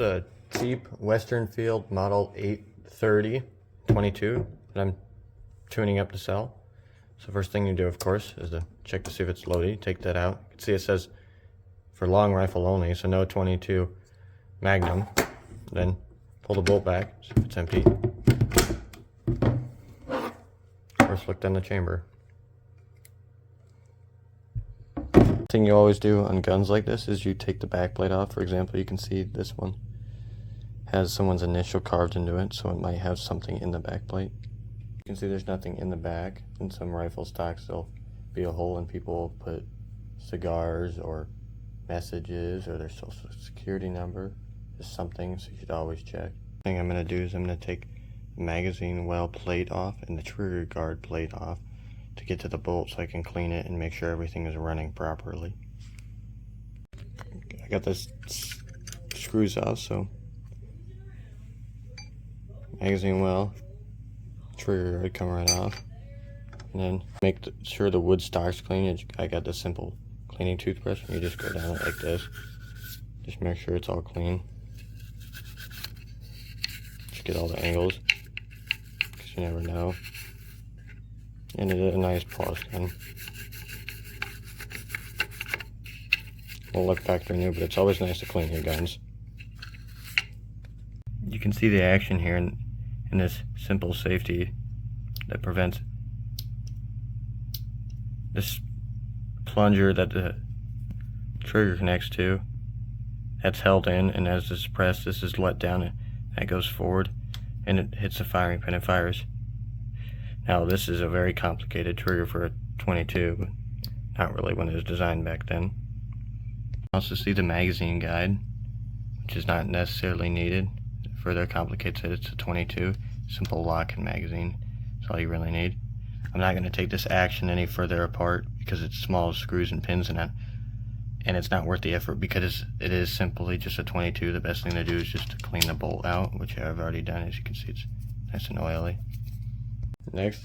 It's a cheap Western Field Model 830 22 that I'm tuning up to sell. So first thing you do, of course, is to check to see if it's loaded. Take that out. You can see it says for long rifle only, so no 22 Magnum. Then pull the bolt back, see if it's empty. First look down the chamber. Thing you always do on guns like this is you take the back plate off. For example, you can see this one has someone's initial carved into it, so it might have something in the back plate. You can see there's nothing in the back. In some rifle stocks there'll be a hole and people will put cigars or messages or their social security number, just something, so you should always check. The thing I'm going to do is I'm going to take the magazine well plate off and the trigger guard plate off to get to the bolt so I can clean it and make sure everything is running properly. I got this screws off, so magazine well, trigger guard come right off, and then make sure the wood stock's clean. I got this simple cleaning toothbrush and you just go down it like this. Just make sure it's all clean. Just get all the angles, because you never know. And it is a nice polish gun. Won't look factory new, but it's always nice to clean your guns. You can see the action here in this simple safety that prevents this plunger that the trigger connects to. That's held in, and as it's pressed, this is let down and that goes forward and it hits the firing pin and fires. Now this is a very complicated trigger for a 22, but not really when it was designed back then. Also see the magazine guide, which is not necessarily needed. It further complicates it. It's a 22, simple lock and magazine. That's all you really need. I'm not going to take this action any further apart because it's small screws and pins in it, and it's not worth the effort because it is simply just a 22. The best thing to do is just to clean the bolt out, which I've already done. As you can see, it's nice and oily. Next,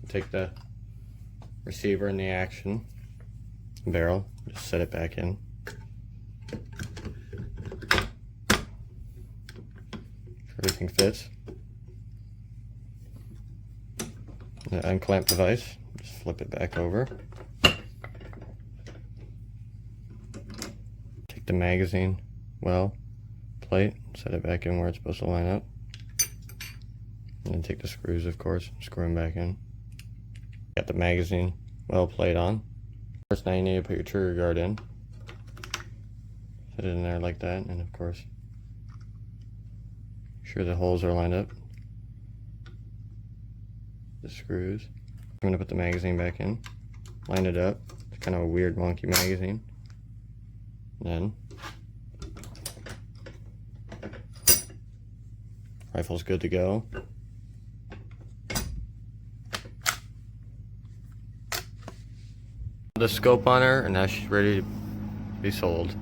take the receiver in the action barrel, just set it back in. Everything fits. The unclamp device, just flip it back over. Take the magazine well plate, set it back in where it's supposed to line up. And then take the screws, of course, screw them back in. Got the magazine well plate on. First, now you need to put your trigger guard in. Fit it in there like that, and of course, make sure the holes are lined up. The screws. I'm going to put the magazine back in, line it up. It's kind of a weird, wonky magazine. And then, rifle's good to go. The scope on her, and now she's ready to be sold.